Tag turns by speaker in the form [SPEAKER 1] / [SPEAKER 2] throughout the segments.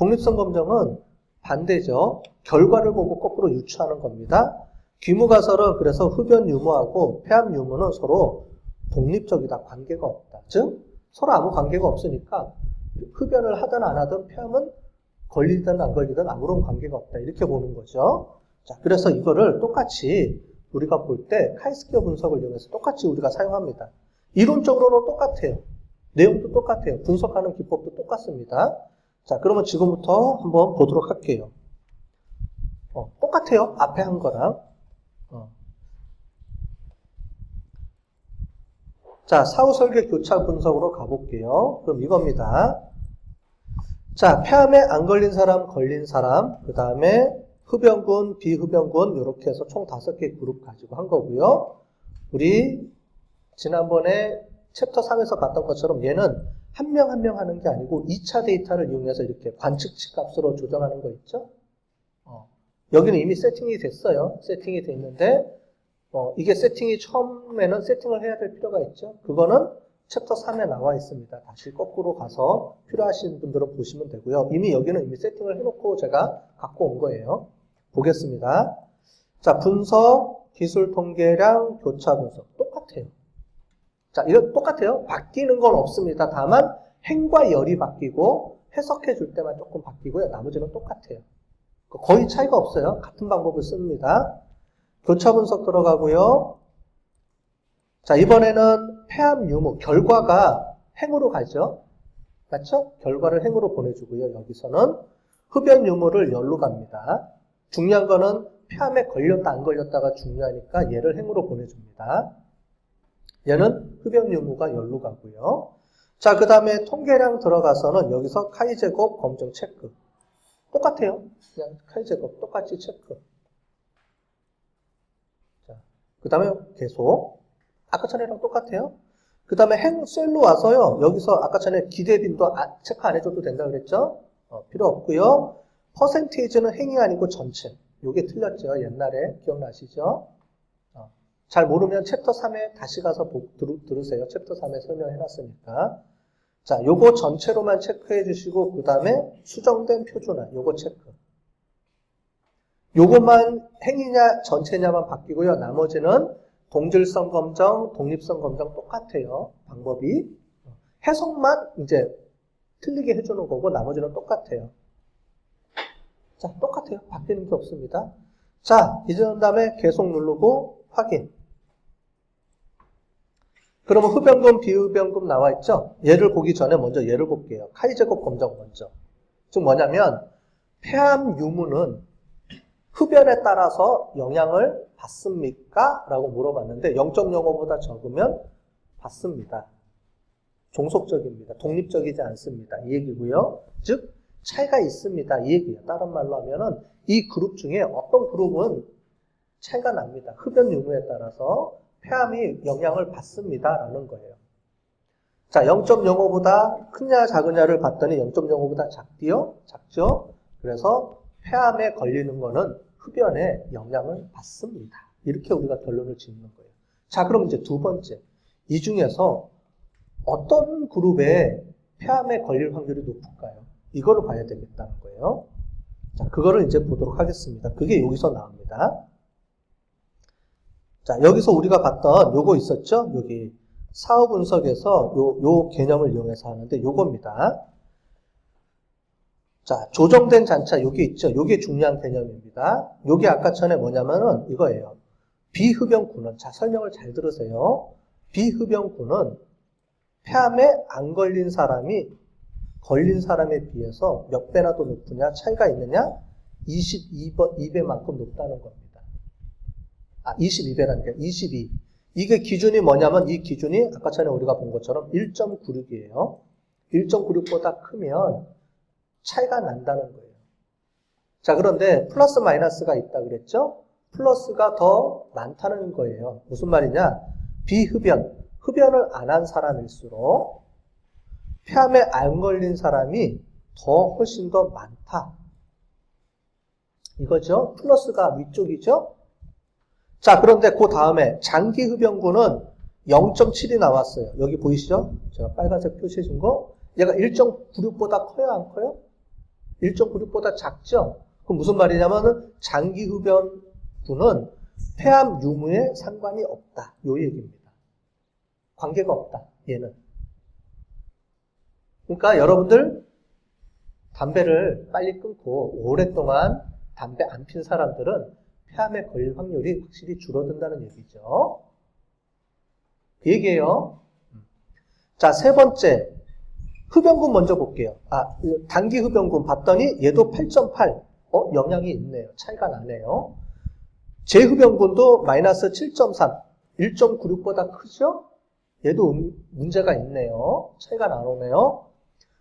[SPEAKER 1] 독립성 검정은 반대죠. 결과를 보고 거꾸로 유추하는 겁니다. 귀무가설은 그래서 흡연 유무하고 폐암 유무는 서로 독립적이다. 관계가 없다. 즉 서로 아무 관계가 없으니까 흡연을 하든 안 하든 폐암은 걸리든 안 걸리든 아무런 관계가 없다. 이렇게 보는 거죠. 자, 그래서 이거를 똑같이 우리가 볼 때 카이스키어 분석을 이용해서 똑같이 우리가 사용합니다. 이론적으로는 똑같아요. 내용도 똑같아요. 분석하는 기법도 똑같습니다. 자, 그러면 지금부터 한번 보도록 할게요. 똑같아요. 앞에 한 거랑. 자, 사후설계 교차 분석으로 가볼게요. 그럼 이겁니다. 자, 폐암에 안 걸린 사람, 걸린 사람, 그 다음에 흡연군, 비흡연군 이렇게 해서 총 5개 그룹 가지고 한 거고요. 우리 지난번에 챕터 3에서 봤던 것처럼 얘는 한 명 한 명 하는 게 아니고 2차 데이터를 이용해서 이렇게 관측치 값으로 조정하는 거 있죠? 여기는 이미 세팅이 됐어요. 세팅이 됐는데 이게 세팅이 처음에는 세팅을 해야 될 필요가 있죠. 그거는 챕터 3에 나와 있습니다. 다시 거꾸로 가서 필요하신 분들은 보시면 되고요. 이미 여기는 이미 세팅을 해놓고 제가 갖고 온 거예요. 보겠습니다. 자, 분석, 기술 통계량, 교차 분석. 똑같아요. 자, 이거 똑같아요. 바뀌는 건 없습니다. 다만 행과 열이 바뀌고 해석해 줄 때만 조금 바뀌고요. 나머지는 똑같아요. 거의 차이가 없어요. 같은 방법을 씁니다. 교차 분석 들어가고요. 자, 이번에는 폐암 유무, 결과가 행으로 가죠. 맞죠? 결과를 행으로 보내주고요. 여기서는 흡연 유무를 열로 갑니다. 중요한 거는 폐암에 걸렸다 안 걸렸다가 중요하니까 얘를 행으로 보내줍니다. 얘는 흡연 유무가 열로 가고요. 자, 그 다음에 통계량 들어가서는 여기서 카이 제곱 검정 체크. 똑같아요. 그냥 카이 제곱 똑같이 체크. 자, 그 다음에 계속. 아까 전에랑 똑같아요. 그 다음에 행 셀로 와서요. 여기서 아까 전에 기대빈도 체크 안 해줘도 된다 그랬죠? 필요 없고요. 퍼센테이지는 행이 아니고 전체. 요게 틀렸죠. 옛날에 기억나시죠? 잘 모르면 챕터 3에 다시 가서 들으세요. 챕터 3에 설명해놨으니까. 자, 요거 전체로만 체크해 주시고 그 다음에 수정된 표준화. 요거 체크. 요것만 행이냐 전체냐만 바뀌고요. 나머지는 동질성 검정, 독립성 검정 똑같아요. 방법이. 해석만 이제 틀리게 해주는 거고 나머지는 똑같아요. 자, 똑같아요. 바뀌는 게 없습니다. 자, 이제 그 다음에 계속 누르고 확인. 그러면 흡연금, 비흡연금 나와 있죠? 얘를 보기 전에 먼저 얘를 볼게요. 카이 제곱 검정 먼저. 즉 뭐냐면 폐암 유무는 흡연에 따라서 영향을 받습니까? 라고 물어봤는데 0.05보다 적으면 받습니다. 종속적입니다. 독립적이지 않습니다. 이 얘기고요. 즉 차이가 있습니다. 이 얘기예요. 다른 말로 하면은 이 그룹 중에 어떤 그룹은 차이가 납니다. 흡연 유무에 따라서 폐암이 영향을 받습니다. 라는 거예요. 자, 0.05보다 크냐 작으냐를 봤더니 0.05보다 작디요? 작죠? 그래서 폐암에 걸리는 거는 흡연에 영향을 받습니다. 이렇게 우리가 결론을 짓는 거예요. 자, 그럼 이제 두 번째. 이 중에서 어떤 그룹에 폐암에 걸릴 확률이 높을까요? 이거를 봐야 되겠다는 거예요. 자, 그거를 이제 보도록 하겠습니다. 그게 여기서 나옵니다. 자, 여기서 우리가 봤던 요거 있었죠? 여기 사후 분석에서 요 개념을 이용해서 하는데 요겁니다. 자, 조정된 잔차 요게 있죠? 요게 중요한 개념입니다. 요게 아까 전에 뭐냐면은 이거예요. 비흡연군은, 자, 설명을 잘 들으세요. 비흡연군은 폐암에 안 걸린 사람이 걸린 사람에 비해서 몇 배나 더 높으냐, 차이가 있느냐? 22배만큼 높다는 겁니다. 22배라니까 22. 이게 기준이 뭐냐면 이 기준이 아까 전에 우리가 본 것처럼 1.96이에요. 1.96보다 크면 차이가 난다는 거예요. 자, 그런데 플러스 마이너스가 있다 그랬죠? 플러스가 더 많다는 거예요. 무슨 말이냐? 흡연을 안 한 사람일수록 폐암에 안 걸린 사람이 훨씬 더 많다. 이거죠? 플러스가 위쪽이죠? 자, 그런데 그 다음에 장기 흡연군은 0.7이 나왔어요. 여기 보이시죠? 제가 빨간색 표시해 준 거. 얘가 1.96보다 커요? 안 커요? 1.96보다 작죠? 그럼 무슨 말이냐면 장기 흡연군은 폐암 유무에 상관이 없다. 요 얘기입니다. 관계가 없다. 얘는. 그러니까 여러분들 담배를 빨리 끊고 오랫동안 담배 안 핀 사람들은 폐암에 걸릴 확률이 확실히 줄어든다는 얘기죠. 그 얘기예요. 자, 세 번째. 흡연군 먼저 볼게요. 단기 흡연군 봤더니 얘도 8.8. 영향이 있네요. 차이가 나네요. 재흡연군도 마이너스 7.3. 1.96보다 크죠? 얘도 문제가 있네요. 차이가 나오네요.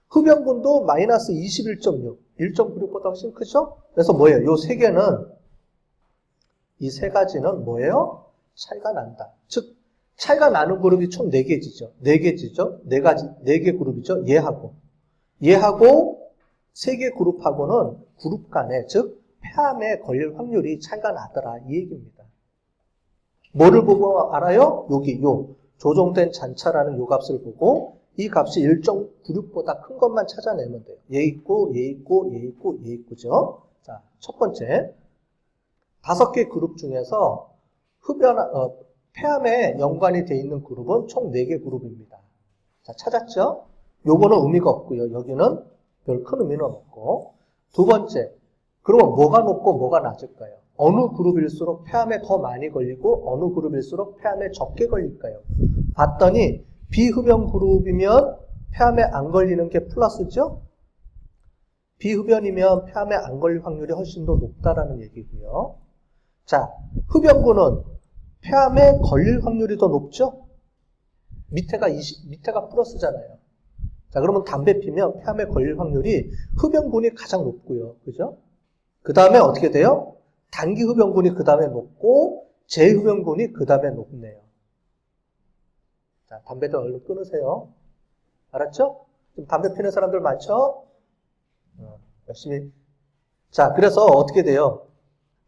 [SPEAKER 1] 흡연군도 마이너스 21.6. 1.96보다 훨씬 크죠? 그래서 뭐예요? 요 세 개는, 이 세 가지는 뭐예요? 차이가 난다. 즉, 차이가 나는 그룹이 총 4개지죠. 4개지죠. 4개 그룹이죠. 얘하고 3개 그룹하고는 그룹 간에, 즉, 폐암에 걸릴 확률이 차이가 나더라. 이 얘기입니다. 뭐를 보고 알아요? 요 조정된 잔차라는 요 값을 보고 이 값이 1.96보다 큰 것만 찾아내면 돼요. 얘 있고, 얘 있고, 얘 있고, 얘 있고죠. 자, 첫 번째. 5개 그룹 중에서 폐암에 연관이 되어 있는 그룹은 총 4개 그룹입니다. 자, 찾았죠? 요거는 의미가 없고요. 여기는 별 큰 의미는 없고. 두 번째, 그러면 뭐가 높고 뭐가 낮을까요? 어느 그룹일수록 폐암에 더 많이 걸리고 어느 그룹일수록 폐암에 적게 걸릴까요? 봤더니 비흡연 그룹이면 폐암에 안 걸리는 게 플러스죠? 비흡연이면 폐암에 안 걸릴 확률이 훨씬 더 높다라는 얘기고요. 자, 흡연군은 폐암에 걸릴 확률이 더 높죠? 밑에가 플러스잖아요. 자, 그러면 담배 피면 폐암에 걸릴 확률이 흡연군이 가장 높고요. 그죠? 그 다음에 어떻게 돼요? 단기 흡연군이 그 다음에 높고, 재흡연군이 그 다음에 높네요. 자, 담배들 얼른 끊으세요. 알았죠? 지금 담배 피는 사람들 많죠? 열심히. 자, 그래서 어떻게 돼요?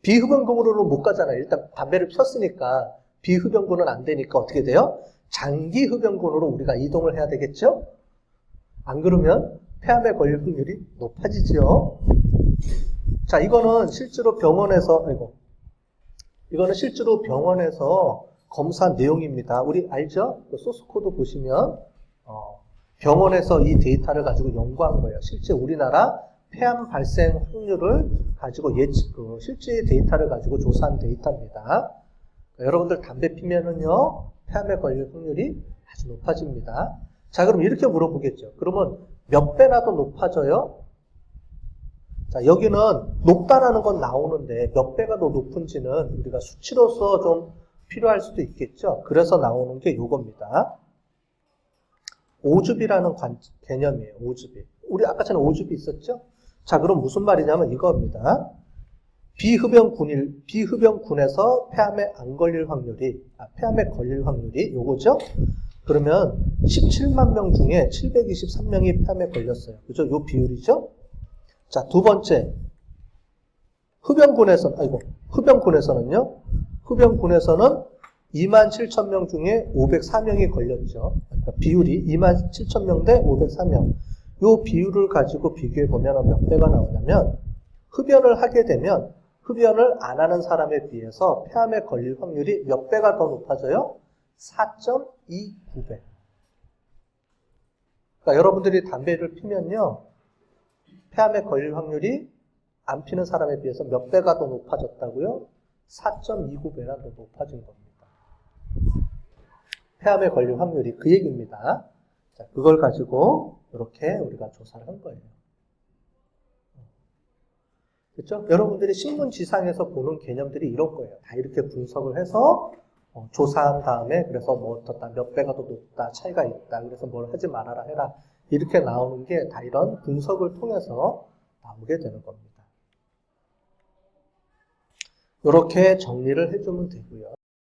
[SPEAKER 1] 비흡연군으로는 못 가잖아요. 일단 담배를 폈으니까 비흡연군은 안 되니까 어떻게 돼요? 장기 흡연군으로 우리가 이동을 해야 되겠죠? 안 그러면 폐암에 걸릴 확률이 높아지죠. 자, 이거는 실제로 병원에서 검사한 내용입니다. 우리 알죠? 소스 코드 보시면 병원에서 이 데이터를 가지고 연구한 거예요. 실제 우리나라 폐암 발생 확률을 가지고 실제 데이터를 가지고 조사한 데이터입니다. 그러니까 여러분들 담배 피면은요, 폐암에 걸릴 확률이 아주 높아집니다. 자, 그럼 이렇게 물어보겠죠. 그러면 몇 배나 더 높아져요? 자, 여기는 높다라는 건 나오는데 몇 배가 더 높은지는 우리가 수치로서 좀 필요할 수도 있겠죠. 그래서 나오는 게 요겁니다. 오주비라는 개념이에요. 오주비. 우리 아까 전에 오주비 있었죠? 자, 그럼 무슨 말이냐면 이겁니다. 비흡연군에서 폐암에 걸릴 확률이 요거죠? 그러면 17만 명 중에 723명이 폐암에 걸렸어요. 그죠? 요 비율이죠? 자, 두 번째. 흡연군에서는요? 흡연군에서는 27,000명 중에 504명이 걸렸죠. 그러니까 비율이 27,000명 대 504명. 요 비율을 가지고 비교해보면 몇 배가 나오냐면, 흡연을 하게 되면 흡연을 안 하는 사람에 비해서 폐암에 걸릴 확률이 몇 배가 더 높아져요? 4.29배. 그러니까 여러분들이 담배를 피면요, 폐암에 걸릴 확률이 안 피는 사람에 비해서 몇 배가 더 높아졌다고요? 4.29배나 더 높아진 겁니다. 폐암에 걸릴 확률이 그 얘기입니다. 자, 그걸 가지고 이렇게 우리가 조사를 한 거예요. 그렇죠? 여러분들이 신문지상에서 보는 개념들이 이런 거예요. 다 이렇게 분석을 해서 조사한 다음에 그래서 뭐 어떻다, 몇 배가 더 높다, 차이가 있다, 그래서 뭘 하지 말아라 해라, 이렇게 나오는 게 다 이런 분석을 통해서 나오게 되는 겁니다. 이렇게 정리를 해주면 되고요.